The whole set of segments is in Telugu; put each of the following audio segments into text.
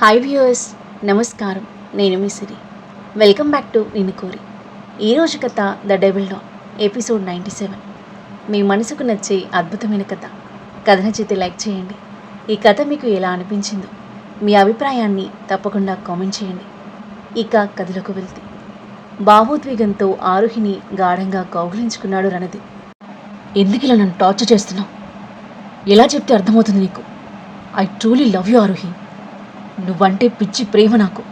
హాయ్ వ్యూయర్స్, నమస్కారం. నేను మీ సిరి. వెల్కమ్ బ్యాక్ టు నిన్ను కోరి. ఈరోజు కథ ద డెవిల్ డాగ్, ఎపిసోడ్ 97. మీ మనసుకు నచ్చే అద్భుతమైన కథ. కథ నచ్చితే లైక్ చేయండి. ఈ కథ మీకు ఎలా అనిపించిందో మీ అభిప్రాయాన్ని తప్పకుండా కామెంట్ చేయండి. ఇక కథలోకి వెళ్తే, భావోద్వేగంతో ఆరుహిని గాఢంగా కౌగిలించుకున్నాడు రణదీప్. ఎందుకు ఇలా నన్ను టార్చర్ చేస్తున్నావు? ఎలా చెప్తే అర్థమవుతుంది నీకు? I truly love you Aaruhi. నువ్వంటే పిచ్చి ప్రేమ నాకు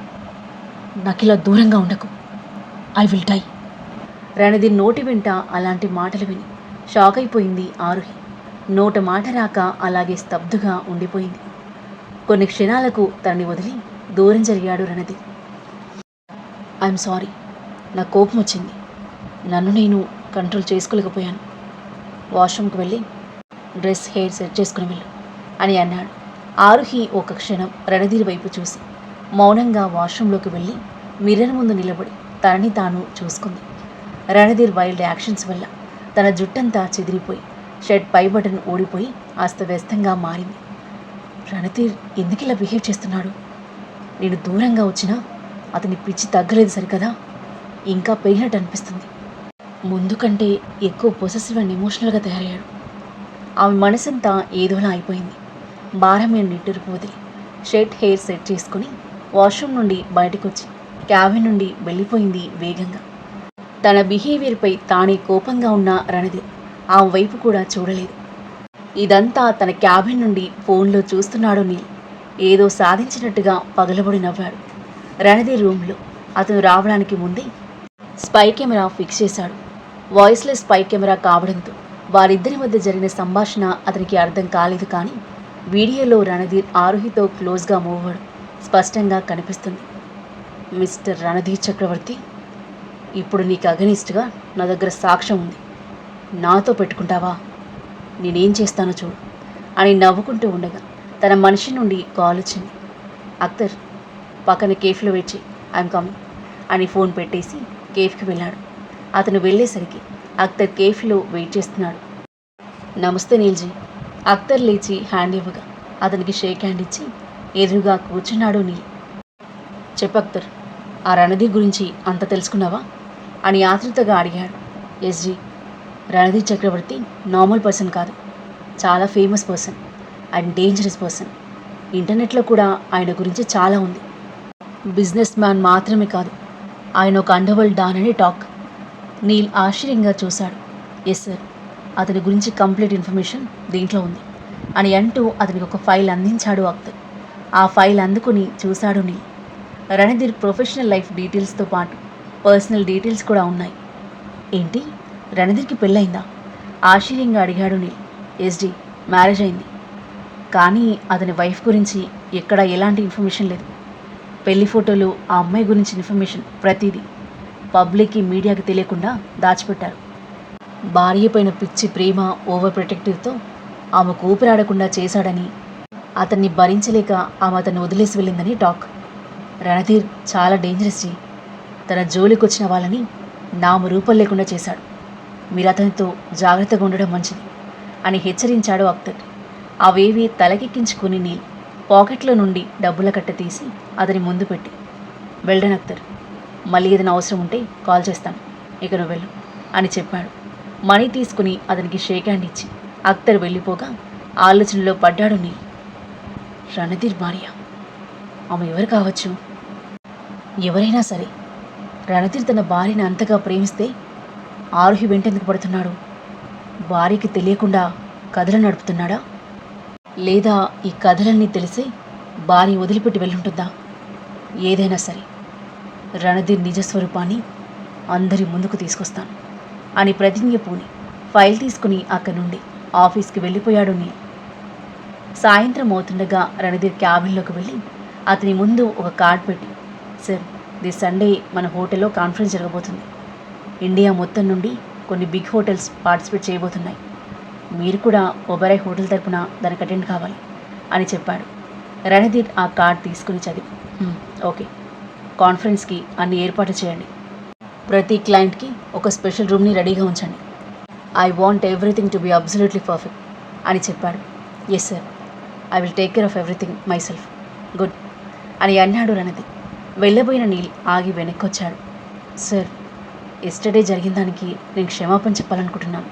ఇలా దూరంగా ఉండకు. I will die. రణధీర్ నోటి వెంట అలాంటి మాటలు విని షాక్ అయిపోయింది ఆరుహి. నోట మాట రాక అలాగే స్తబ్దుగా ఉండిపోయింది. కొన్ని క్షణాలకు తనని వదిలి దూరం జరిగాడు రణధీర్. ఐఎమ్ సారీ, నా కోపం వచ్చింది. నన్ను నేను కంట్రోల్ చేసుకోలేకపోయాను. వాష్రూమ్కి వెళ్ళి డ్రెస్, హెయిర్ సెట్ చేసుకుని వెళ్ళు అని అన్నాడు. ఆరుహి ఒక క్షణం రణధీర్ వైపు చూసి మౌనంగా వాష్రూంలోకి వెళ్ళి మిర్రర్ ముందు నిలబడి తనని తాను చూసుకుంది. రణధీర్ వైల్డ్ యాక్షన్స్ వల్ల తన జుట్టంతా చెదిరిపోయి షర్ట్ పై బటన్ ఊడిపోయి అస్తవ్యస్తంగా మారింది. రణధీర్ ఎందుకు ఇలా బిహేవ్ చేస్తున్నాడు? నేను దూరంగా వచ్చినా అతని పిచ్చి తగ్గలేదు సరికదా? ఇంకా పెరిగినట్టు అనిపిస్తుంది. ముందు కంటే ఎక్కువ పొసెసివ్ అండ్ ఎమోషనల్గా తయారయ్యాడు. ఆమె మనసంతా ఏదోలా అయిపోయింది. భారమైన నిట్టూర్పు వదిలి షర్ట్, హెయిర్ సెట్ చేసుకుని వాష్రూమ్ నుండి బయటకొచ్చి క్యాబిన్ నుండి వెళ్ళిపోయింది వేగంగా. తన బిహేవియర్పై తానే కోపంగా ఉన్న రణధీర్ ఆమె వైపు కూడా చూడలేదు. ఇదంతా తన క్యాబిన్ నుండి ఫోన్లో చూస్తున్నాడు నీల్. ఏదో సాధించినట్టుగా పగలబడి నవ్వాడు. రణధీర్ రూమ్లో అతను రావడానికి ముందే స్పై కెమెరా ఫిక్స్ చేశాడు. వాయిస్లెస్ స్పై కెమెరా కావడంతో వారిద్దరి మధ్య జరిగిన సంభాషణ అతనికి అర్థం కాలేదు. కానీ వీడియోలో రణధీర్ ఆరుహితో క్లోజ్గా మూవ్ అవ్వడం స్పష్టంగా కనిపిస్తుంది. మిస్టర్ రణధీర్ చక్రవర్తి, ఇప్పుడు నీకు అగనిస్ట్గా నా దగ్గర సాక్ష్యం ఉంది. నాతో పెట్టుకుంటావా? నేనేం చేస్తానో చూడు అని నవ్వుకుంటూ ఉండగా తన మనిషి నుండి కాల్ వచ్చింది. అఖ్తర్, పక్కన కేఫ్లో వెయిట్ చేయి, ఐఎమ్ కమింగ్ అని ఫోన్ పెట్టేసి కేఫ్కి వెళ్ళాడు. అతను వెళ్ళేసరికి అఖ్తర్ కేఫ్లో వెయిట్ చేస్తున్నాడు. నమస్తే నీల్జీ. అఖ్తర్ లేచి హ్యాండ్ ఇవ్వగా అతనికి షేక్ హ్యాండ్ ఇచ్చి ఎదురుగా కూర్చున్నాడు నీల్. చెప్పు అఖ్తర్, ఆ రణధీర్ గురించి అంత తెలుసుకున్నావా అని ఆతృతగా అడిగాడు. ఎస్జీ, రణధీర్ చక్రవర్తి నార్మల్ పర్సన్ కాదు, చాలా famous person and dangerous person. ఇంటర్నెట్లో కూడా ఆయన గురించి చాలా ఉంది. బిజినెస్ మ్యాన్ మాత్రమే కాదు, ఆయన ఒక అండర్వరల్డ్ డాన్ అని టాక్. నీల్ ఆశ్చర్యంగా చూశాడు. ఎస్ సార్, అతని గురించి కంప్లీట్ ఇన్ఫర్మేషన్ దీంట్లో ఉంది అని అంటూ అతనికి ఒక ఫైల్ అందించాడు అఖ్తర్. ఆ ఫైల్ అందుకుని చూశాడు నీల్. రణధీర్ ప్రొఫెషనల్ లైఫ్ డీటెయిల్స్తో పాటు పర్సనల్ డీటెయిల్స్ కూడా ఉన్నాయి. ఏంటి, రణధీర్కి పెళ్ళయిందా? ఆశ్చర్యంగా అడిగాడు నీల్. ఎస్డి, మ్యారేజ్ అయింది, కానీ అతని వైఫ్ గురించి ఎక్కడ ఎలాంటి ఇన్ఫర్మేషన్ లేదు. పెళ్లి ఫోటోలు, ఆ అమ్మాయి గురించి ఇన్ఫర్మేషన్ ప్రతిదీ పబ్లిక్కి, మీడియాకి తెలియకుండా దాచిపెట్టారు. భార్య పైన పిచ్చి ప్రేమ, ఓవర్ ప్రొటెక్టివ్తో ఆమెకు ఊపిరాడకుండా చేశాడని, అతన్ని భరించలేక ఆమె అతన్ని వదిలేసి వెళ్ళిందని టాక్. రణధీర్ చాలా డేంజరస్ జీ. తన జోలికి వచ్చిన వాళ్ళని నామరూపం లేకుండా చేశాడు. మీరు అతనితో జాగ్రత్తగా ఉండడం మంచిది అని హెచ్చరించాడు అఖ్తర్. అవేవి తలకెక్కించుకుని నీల్ పాకెట్లో నుండి డబ్బుల కట్ట తీసి అతని ముందు పెట్టి, వెళ్ళను అఖ్తర్, మళ్ళీ ఏదైనా అవసరం ఉంటే కాల్ చేస్తాను, ఇక నువ్వు వెళ్ళు అని చెప్పాడు. మనీ తీసుకుని అతనికి షేక్ హ్యాండ్ ఇచ్చి అఖ్తర్ వెళ్ళిపోగా ఆలోచనలో పడ్డాడు నీల్. రణధీర్ భార్య, ఆమె ఎవరు కావచ్చు? ఎవరైనా సరే, రణధీర్ తన భార్యను అంతగా ప్రేమిస్తే ఆరుహి వెంటెందుకు పడుతున్నాడు? భార్యకి తెలియకుండా కథలు నడుపుతున్నాడా? లేదా ఈ కథలన్నీ తెలిసి భార్య వదిలిపెట్టి వెళ్ళుంటుందా? ఏదైనా సరే, రణధీర్ నిజస్వరూపాన్ని అందరి ముందుకు తీసుకొస్తాను అని ప్రతిజ్ఞ పూని ఫైల్ తీసుకుని అక్కడి నుండి ఆఫీస్కి వెళ్ళిపోయాడు నీల్. సాయంత్రం అవుతుండగా రణధీర్ క్యాబిన్లోకి వెళ్ళి అతని ముందు ఒక కార్డ్ పెట్టి, సార్, దిస్ సండే మన హోటల్లో కాన్ఫరెన్స్ జరగబోతుంది. ఇండియా మొత్తం నుండి కొన్ని బిగ్ హోటల్స్ పార్టిసిపేట్ చేయబోతున్నాయి. మీరు కూడా ఒబెరాయ్ హోటల్ తరపున దానికి అటెండ్ కావాలి అని చెప్పాడు. రణధీర్ ఆ కార్డ్ తీసుకుని చదివి, ఓకే, కాన్ఫరెన్స్కి అన్ని ఏర్పాట్లు చేయండి. ప్రతి క్లయింట్కి ఒక స్పెషల్ రూమ్ని రెడీగా ఉంచండి. I want everything to be absolutely perfect అని చెప్పాడు. Yes sir, I will take care of everything myself. Good అని అన్నాడు రణదీప్. వెళ్ళబోయిన నీల్ ఆగి వెనక్కొచ్చాడు. సార్, ఎస్టర్డే జరిగిన దానికి నేను క్షమాపణ చెప్పాలనుకుంటున్నాను.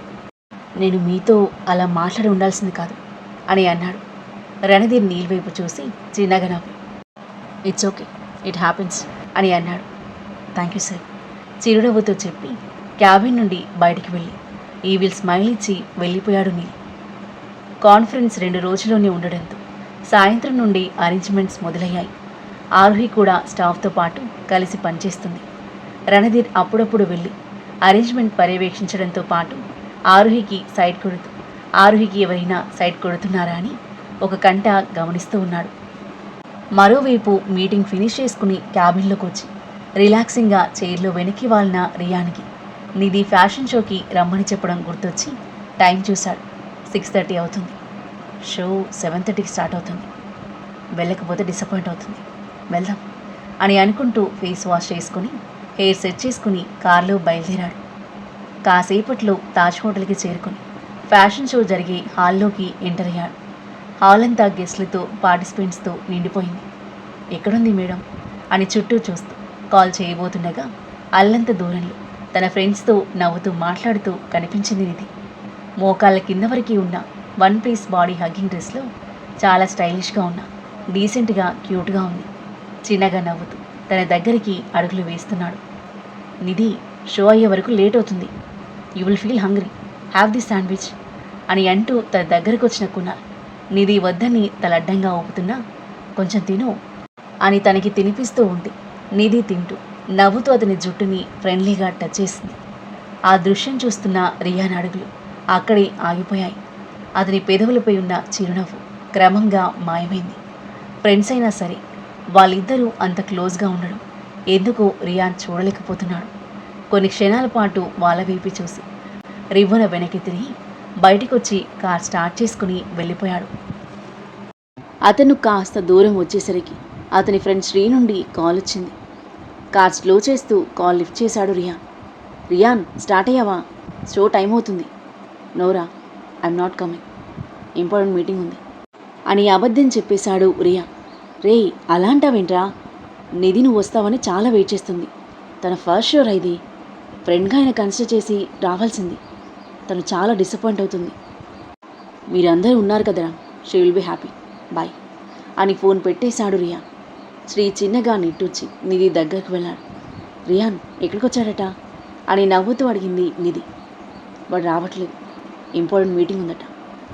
నేను మీతో అలా మాట్లాడి ఉండాల్సింది కాదు అని అన్నాడు. రణధీర్ నీల్ వైపు చూసి చిన్నగా నవ్వి, ఇట్స్ ఓకే, ఇట్ హ్యాపెన్స్ అని అన్నాడు. థ్యాంక్ యూ సార్ చిరునవ్వుతో చెప్పి క్యాబిన్ నుండి బయటికి వెళ్ళి ఈవిల్ స్మైల్ ఇచ్చి వెళ్ళిపోయాడు నీల్. కాన్ఫరెన్స్ 2 రోజుల్లోనే ఉండడంతో సాయంత్రం నుండి అరేంజ్మెంట్స్ మొదలయ్యాయి. ఆరుహి కూడా స్టాఫ్తో పాటు కలిసి పనిచేస్తుంది. రణధీర్ అప్పుడప్పుడు వెళ్ళి అరేంజ్మెంట్ పర్యవేక్షించడంతో పాటు ఆరుహికి సైట్ కొడుతూ ఆరుహికి ఎవరైనా సైట్ కొడుతున్నారా అని ఒక కంట గమనిస్తూ ఉన్నాడు. మరోవైపు మీటింగ్ ఫినిష్ చేసుకుని క్యాబిన్లోకి వచ్చి రిలాక్సింగ్గా చైర్లో వెనక్కి వాలిన రియాన్కి నిధి ఫ్యాషన్ షోకి రమ్మని చెప్పడం గుర్తొచ్చి టైం చూశాడు. 6:30 అవుతుంది. షో 7:30కి స్టార్ట్ అవుతుంది. వెళ్ళకపోతే డిసప్పాయింట్ అవుతుంది. వెళ్దాం అని అనుకుంటూ ఫేస్ వాష్ చేసుకుని హెయిర్ సెట్ చేసుకుని కారులో బయలుదేరాడు. కాసేపట్లో తాజ్ హోటల్కి చేరుకుని ఫ్యాషన్ షో జరిగే హాల్లోకి ఎంటర్ అయ్యాడు. హాల్ అంతా గెస్ట్లతో పార్టిసిపెంట్స్తో నిండిపోయింది. ఎక్కడుంది మేడం అని చుట్టూ చూస్తూ కాల్ చేయబోతుండగా అల్లంత దూరంలో తన ఫ్రెండ్స్తో నవ్వుతూ మాట్లాడుతూ కనిపించింది నిధి. మోకాళ్ళ కింద వరకు ఉన్న 1 పీస్ బాడీ హగ్గింగ్ డ్రెస్లో చాలా స్టైలిష్గా ఉన్న డీసెంట్గా క్యూట్గా ఉంది. చిన్నగా నవ్వుతూ తన దగ్గరికి అడుగులు వేస్తున్నాడు. నిధి, షో అయ్యే వరకు లేట్ అవుతుంది. You will feel hungry, have the sandwich అని అంటూ తన దగ్గరకు వచ్చిన కునాల్ నిధి వద్దని తలడ్డంగా ఊపుతున్నా కొంచెం తిను అని తనకి తినిపిస్తూ ఉంటే నిధి తింటూ నవ్వుతూ అతని జుట్టుని ఫ్రెండ్లీగా టచ్ చేసింది. ఆ దృశ్యం చూస్తున్న రియాన్ అడుగులు అక్కడే ఆగిపోయాయి. అతని పెదవులపై ఉన్న చిరునవ్వు క్రమంగా మాయమైంది. ఫ్రెండ్స్ అయినా సరే వాళ్ళిద్దరూ అంత క్లోజ్గా ఉండడం ఎందుకో రియాన్ చూడలేకపోతున్నాడు. కొన్ని క్షణాల పాటు వాళ్ళ వైపు చూసి రివ్వున వెనక్కి తిరిగి బయటికొచ్చి కార్ స్టార్ట్ చేసుకుని వెళ్ళిపోయాడు. అతను కాస్త దూరం వచ్చేసరికి అతని ఫ్రెండ్ శ్రీ నుండి కాల్ వచ్చింది. కార్ స్లో చేస్తూ కాల్ లిఫ్ట్ చేశాడు రియాన్. రియాన్, స్టార్ట్ అయ్యావా? షో టైం అవుతుంది. Nora, I'm not coming, important meeting ఉంది అని అబద్ధం చెప్పేశాడు రియాన్. రే, అలాంటావేంట్రా? నిధి నువ్వు వస్తావని చాలా వెయిట్ చేస్తుంది. తన ఫస్ట్ షో ఇది. ఫ్రెండ్గా ఆయన కన్సిడర్ చేసి రావాల్సింది. తను చాలా డిసప్పాయింట్ అవుతుంది. మీరందరూ ఉన్నారు కదరా, she will be happy, bye అని ఫోన్ పెట్టేశాడు రియాన్. శ్రీ చిన్నగా నిట్టూర్చి నిధి దగ్గరకు వెళ్ళాడు. రియాన్ ఎక్కడికి వచ్చాడట అని నవ్వుతూ అడిగింది నిధి. వాడు రావట్లేదు, ఇంపార్టెంట్ మీటింగ్ ఉందట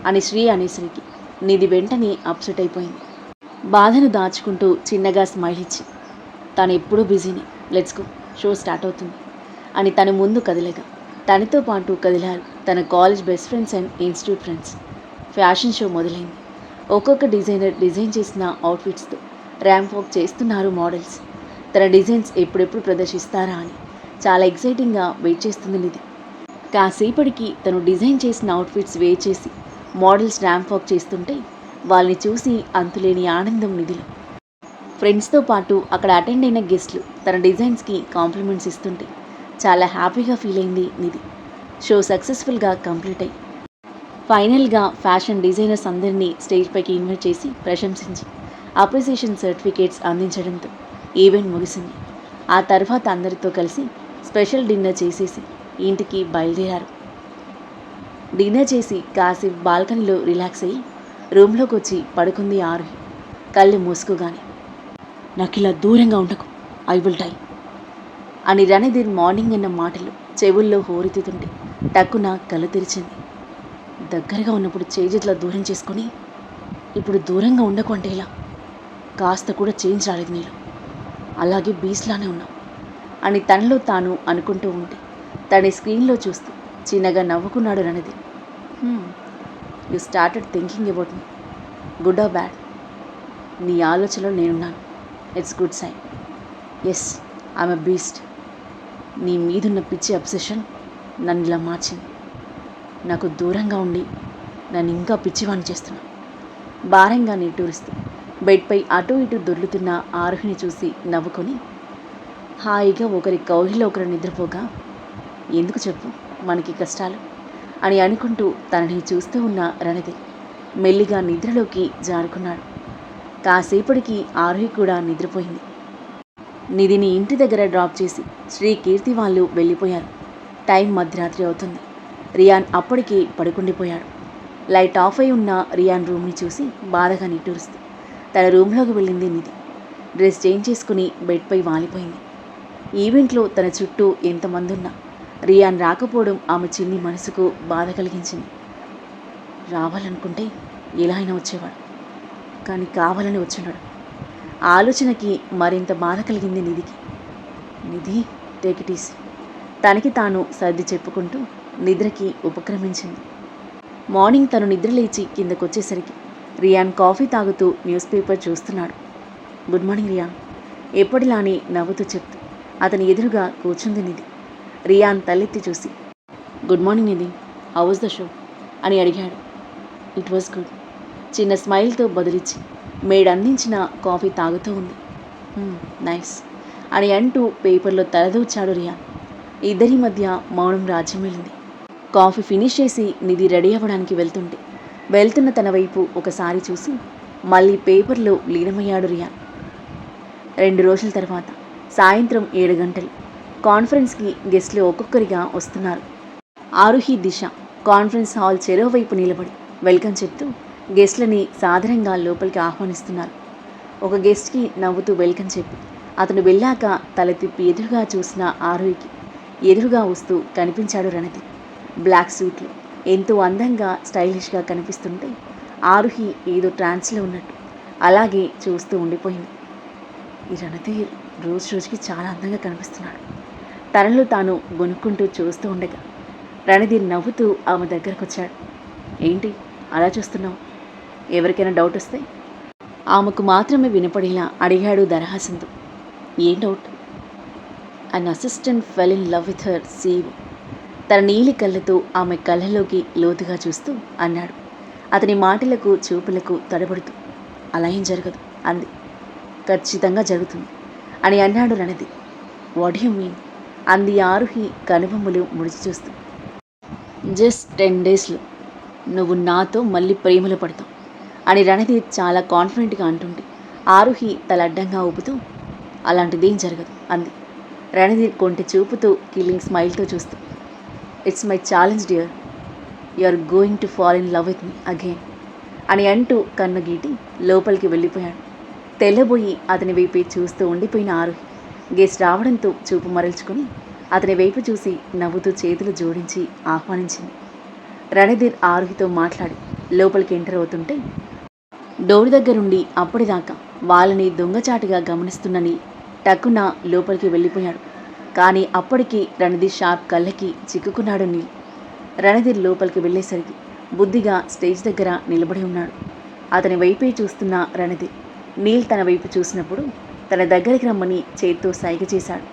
అని శ్రీ అనేసరికి నిధి వెంటనే అప్సెట్ అయిపోయింది. బాధను దాచుకుంటూ చిన్నగా స్మైల్ ఇచ్చి తను ఎప్పుడూ బిజీనే, లెట్స్ గో, షో స్టార్ట్ అవుతుంది అని తన ముందు కదిలేగా తనతో పాటు కదిలారు తన college best friends and institute friends. Fashion show మొదలైంది. ఒక్కొక్క డిజైనర్ డిజైన్ చేసిన అవుట్ఫిట్స్తో ర్యాంప్ వాక్ చేస్తున్నారు మోడల్స్. తన డిజైన్స్ ఎప్పుడెప్పుడు ప్రదర్శిస్తారా అని చాలా ఎక్సైటింగ్గా వెయిట్ చేస్తుంది నిధి. కాసేపటికి తను డిజైన్ చేసిన అవుట్ఫిట్స్ వేర్ చేసి మోడల్స్ ర్యాంప్ వాక్ చేస్తుంటే వాళ్ళని చూసి అంతులేని ఆనందం నిధిలో. ఫ్రెండ్స్తో పాటు అక్కడ అటెండ్ అయిన గెస్ట్లు తన డిజైన్స్కి కాంప్లిమెంట్స్ ఇస్తుంటే చాలా హ్యాపీగా ఫీల్ అయింది నిధి. షో సక్సెస్ఫుల్గా కంప్లీట్ అయ్యి ఫైనల్గా ఫ్యాషన్ డిజైనర్స్ అందరినీ స్టేజ్ పైకి ఇన్వైట్ చేసి ప్రశంసించి అప్రిసియేషన్ సర్టిఫికేట్స్ అందించడంతో ఈవెంట్ ముగిసింది. ఆ తర్వాత అందరితో కలిసి స్పెషల్ డిన్నర్ చేసేసి ఇంటికి బయలుదేరారు. డిన్నర్ చేసి కాసేపు బాల్కనీలో రిలాక్స్ అయ్యి రూమ్లోకి వచ్చి పడుకుంది ఆరుహి. కళ్ళు మూసుకోగానే, నాకు ఇలా దూరంగా ఉండకు, ఐ విల్ డై అని రణధీర్ మార్నింగ్ అన్న మాటలు చెవుల్లో హోరెత్తుతుంటే టక్కున కళ్ళు తెరిచింది. దగ్గరగా ఉన్నప్పుడు చేజెట్లా దూరం చేసుకొని ఇప్పుడు దూరంగా ఉండకు అంటే ఇలా? కాస్త కూడా చేంజ్ రాలేదు నీలో, అలాగే బీస్లానే ఉన్నావు అని తనలో తాను అనుకుంటూ ఉంటే తన స్క్రీన్లో చూస్తూ చిన్నగా నవ్వుకున్నాడు Randhir. You started thinking about me, good or bad? నీ ఆలోచనలో నేనున్నాను, it's good sign. Yes, I'm a beast. నీ మీదున్న పిచ్చి అబ్సెషన్ నన్ను ఇలా మార్చింది. నాకు దూరంగా ఉండి నన్ను ఇంకా పిచ్చివాణ్ణి చేస్తున్నా. భారంగా నిట్టూరుస్తూ బెడ్పై అటు ఇటు దొర్లుతున్న ఆరుహిని చూసి నవ్వుకొని, హాయిగా ఒకరి కౌగిలిలో ఒకరు నిద్రపోగా ఎందుకు చెప్పు మనకి కష్టాలు అని అనుకుంటూ తనని చూస్తూ ఉన్న రణధీర్ మెల్లిగా నిద్రలోకి జారుకున్నాడు. కాసేపటికి ఆరోహి కూడా నిద్రపోయింది. నిధిని ఇంటి దగ్గర డ్రాప్ చేసి శ్రీ కీర్తి వాళ్ళు వెళ్ళిపోయారు. టైం మధ్యరాత్రి అవుతుంది. రియాన్ అప్పటికి పడుకుండిపోయాడు. లైట్ ఆఫ్ అయి ఉన్న రియాన్ రూమ్ని చూసి బాధగా నిట్టూరుస్తూ తన రూమ్లోకి వెళ్ళింది నిధి. డ్రెస్ చేంజ్ చేసుకుని బెడ్పై వాలిపోయింది. ఈవెంట్లో తన చుట్టూ ఎంతమంది ఉన్నా రియాన్ రాకపోవడం ఆమె చిన్ని మనసుకు బాధ కలిగించింది. రావాలనుకుంటే ఎలా అయినా వచ్చేవాడు, కానీ కావాలని వచ్చున్నాడు. ఆలోచనకి మరింత బాధ కలిగింది నిధికి. నిధి, టేక్ ఇట్ ఈజీ. తనకి తాను సర్ది చెప్పుకుంటూ నిద్రకి ఉపక్రమించింది. మార్నింగ్ తను నిద్ర లేచి కిందకొచ్చేసరికి రియాన్ కాఫీ తాగుతూ న్యూస్ పేపర్ చూస్తున్నాడు. గుడ్ మార్నింగ్ రియాన్, ఎప్పటిలానే నవ్వుతూ చెప్తూ అతని ఎదురుగా కూర్చుంది నిధి. రియాన్ తలెత్తి చూసి good morning Nidhi, how was the show అని అడిగాడు. It was good. చిన్న స్మైల్తో బదులిచ్చి మేడ్ అందించిన కాఫీ తాగుతూ ఉంది. నైస్ అని అంటూ పేపర్లో తలదూచాడు రియాన్. ఇద్దరి మధ్య మౌనం రాజ్యం వెళ్ళింది. కాఫీ ఫినిష్ చేసి నిధి రెడీ అవ్వడానికి వెళ్తున్న తన వైపు ఒకసారి చూసి మళ్ళీ పేపర్లో లీనమయ్యాడు రియాన్. 2 రోజుల తర్వాత సాయంత్రం 7 గంటలు కాన్ఫరెన్స్కి గెస్ట్లు ఒక్కొక్కరిగా వస్తున్నారు. ఆరుహి, దిశ కాన్ఫరెన్స్ హాల్ చెరోవైపు నిలబడి వెల్కమ్ చెప్తూ గెస్ట్లని సాదరంగా లోపలికి ఆహ్వానిస్తున్నారు. ఒక గెస్ట్కి నవ్వుతూ వెల్కమ్ చెప్పి అతను వెళ్ళాక తల తిప్పి ఎదురుగా చూసిన ఆరుహికి ఎదురుగా వస్తూ కనిపించాడు రణధీర్. బ్లాక్ సూట్లో ఎంతో అందంగా స్టైలిష్గా కనిపిస్తుంటే ఆరుహి ఏదో ట్రాన్స్లో ఉన్నట్టు అలాగే చూస్తూ ఉండిపోయింది. ఈ రణధీర్ రోజు రోజుకి చాలా అందంగా కనిపిస్తున్నాడు. తనలో తాను గొనుక్కుంటూ చూస్తూ ఉండగా రణధీర్ నవ్వుతూ ఆమె దగ్గరకు వచ్చాడు. ఏంటి అలా చూస్తున్నావు? ఎవరికైనా డౌట్ వస్తే ఆమెకు మాత్రమే వినపడేలా అడిగాడు దరహాసంతో. ఏం doubt? An assistant fell in love with her CEO. తన నీలి కళ్ళతో ఆమె కళ్ళలోకి లోతుగా చూస్తూ అన్నాడు. అతని మాటలకు చూపులకు తడబడుతూ అలా ఏం జరగదు అంది. ఖచ్చితంగా జరుగుతుంది అని అన్నాడు రణధీర్. వాట్ యు మీన్ అంది ఆరుహి కనుబొమ్మలు ముడిచి చూస్తూ. జస్ట్ 10 డేస్లో నువ్వు నాతో మళ్ళీ ప్రేమలో పడతావు అని రణధీర్ చాలా కాన్ఫిడెంట్గా అంటుంటే ఆరుహి తల అడ్డంగా ఊపుతూ అలాంటిదేం జరగదు అంది. రణధీర్ కొంటి చూపుతూ కిల్లింగ్ స్మైల్తో చూస్తూ it's my challenge dear, you are going to fall in love with me again అని అంటూ కన్ను గీటి లోపలికి వెళ్ళిపోయాడు. తెల్లబోయి అతని వైపే చూస్తూ ఉండిపోయిన ఆరుహి గెస్ట్ రావడంతో చూపు మరల్చుకొని అతని వైపు చూసి నవ్వుతూ చేతులు జోడించి ఆహ్వానించింది. రణధీర్ ఆరుహితో మాట్లాడి లోపలికి ఎంటర్ అవుతుంటే డోర్ దగ్గరుండి అప్పటిదాకా వాళ్ళని దొంగచాటుగా గమనిస్తున్న నీల్ టక్కున లోపలికి వెళ్ళిపోయాడు. కానీ అప్పటికి రణధీర్ షార్ప్ కళ్ళకి చిక్కుకున్నాడు నీల్. రణధీర్ లోపలికి వెళ్ళేసరికి బుద్ధిగా స్టేజ్ దగ్గర నిలబడి ఉన్నాడు. అతని వైపే చూస్తున్న రణధీర్ నీల్ తన వైపు చూసినప్పుడు తన దగ్గరికి రమ్మని చేత్తో సైగ చేశాడు.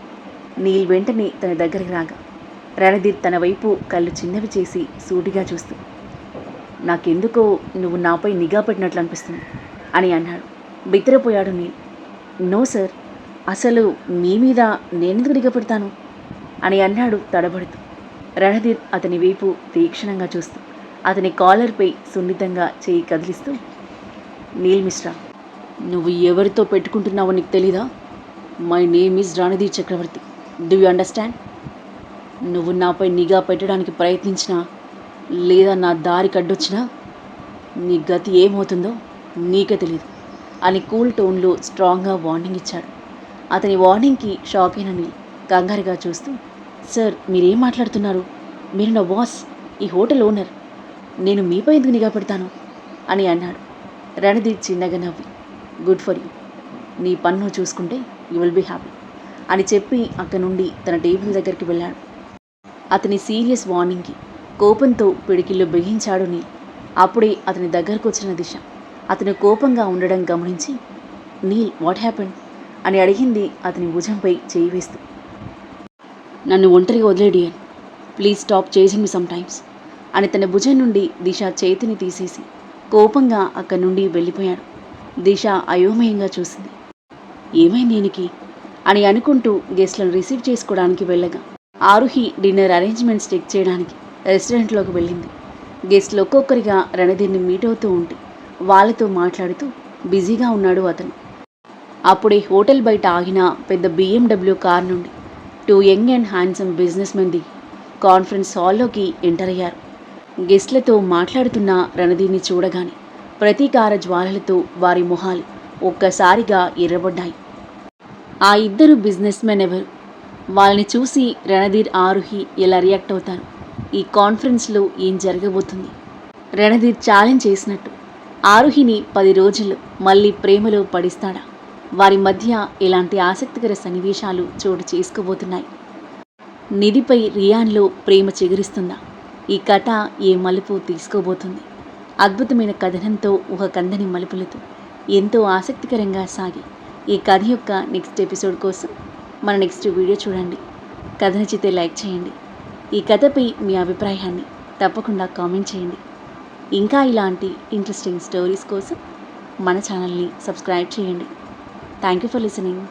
నీల్ వెంటనే తన దగ్గరికి రాగా రణధీర్ తన వైపు కళ్ళు చిన్నవి చేసి సూటిగా చూస్తూ నాకెందుకో నువ్వు నాపై నిఘా పెట్టినట్లు అనిపిస్తుంది అని అన్నాడు. బిత్తరపోయాడు నీల్. నో సార్, అసలు మీ మీద నేనెందుకు నిఘా పెడతాను అని అన్నాడు తడబడుతూ. రణధీర్ అతని వైపు తీక్షణంగా చూస్తూ అతని కాలర్పై సున్నితంగా చేయి కదిలిస్తూ నీల్ మిశ్రా, నువ్వు ఎవరితో పెట్టుకుంటున్నావో నీకు తెలీదా? My name is Randhir Chakravarthi. Do you understand? నువ్వు నాపై నిఘా పెట్టడానికి ప్రయత్నించినా లేదా నా దారి కడ్డొచ్చినా నీ గతి ఏమవుతుందో నీకే తెలీదు అని కూల్ టోన్లో స్ట్రాంగ్గా వార్నింగ్ ఇచ్చాడు. అతని వార్నింగ్కి షాక్ అయిన నీల్ కంగారుగా చూస్తూ సార్, మీరేం మాట్లాడుతున్నారు? మీరు నా బాస్, ఈ హోటల్ ఓనర్. నేను మీపై ఎందుకు నిఘా పెడతాను అని అన్నాడు. రణధీర్ చిన్నగా నవ్వి గుడ్ ఫర్ యూ, నీ పన్ను చూసుకుంటే యూ విల్ బీ హ్యాపీ అని చెప్పి అక్కడి నుండి తన టేబుల్ దగ్గరికి వెళ్ళాడు. అతని సీరియస్ వార్నింగ్కి కోపంతో పిడికిళ్ళు బిగించాడు నీల్. అప్పుడే అతని దగ్గరకు వచ్చిన దిశ అతను కోపంగా ఉండడం గమనించి నీల్ వాట్ హ్యాపెండ్ అని అడిగింది అతని భుజంపై చేయి వేస్తూ. నన్ను ఒంటరిగా వదిలేడియన్, please stop chasing me some times అని తన భుజం నుండి దిశ చేతిని తీసేసి కోపంగా అక్కడి నుండి వెళ్ళిపోయాడు. దిశ అయోమయంగా చూసింది. ఏమైంది ఈయనకి అని అనుకుంటూ గెస్ట్లను రిసీవ్ చేసుకోవడానికి వెళ్ళగా ఆరుహి డిన్నర్ అరేంజ్మెంట్స్ చెక్ చేయడానికి రెస్టారెంట్లోకి వెళ్ళింది. గెస్ట్లు ఒక్కొక్కరిగా రణధీర్ని మీట్ అవుతూ ఉంటే వాళ్ళతో మాట్లాడుతూ బిజీగా ఉన్నాడు అతను. అప్పుడే హోటల్ బయట ఆగిన పెద్ద BMW కార్ నుండి 2 young and handsome business men దిగి కాన్ఫరెన్స్ హాల్లోకి ఎంటర్ అయ్యారు. గెస్ట్లతో మాట్లాడుతున్న రణధీర్ని చూడగానే ప్రతీకార జ్వాలలతో వారి మొహాలు ఒక్కసారిగా ఎర్రబడ్డాయి. ఆ ఇద్దరు బిజినెస్ మెన్ ఎవరు? వాళ్ళని చూసి రణధీర్, ఆరుహి ఎలా రియాక్ట్ అవుతారు? ఈ కాన్ఫరెన్స్లో ఏం జరగబోతుంది? రణధీర్ ఛాలెంజ్ చేసినట్టు ఆరుహిని 10 రోజుల్లో మళ్ళీ ప్రేమలో పడిస్తాడా? వారి మధ్య ఎలాంటి ఆసక్తికర సన్నివేశాలు చోటు చేసుకోబోతున్నాయి? నిధిపై రియాన్లో ప్రేమ చిగురిస్తుందా? ఈ కథ ఏ మలుపు తీసుకోబోతుంది? అద్భుతమైన కథనంతో కందని మలుపులతో ఎంతో ఆసక్తికరంగా సాగి ఈ కథ యొక్క నెక్స్ట్ ఎపిసోడ్ కోసం మన నెక్స్ట్ వీడియో చూడండి. కథ నచ్చితే లైక్ చేయండి. ఈ కథపై మీ అభిప్రాయాన్ని తప్పకుండా కామెంట్ చేయండి. ఇంకా ఇలాంటి ఇంట్రెస్టింగ్ స్టోరీస్ కోసం మన ఛానల్ని సబ్స్క్రైబ్ చేయండి. Thank you for listening.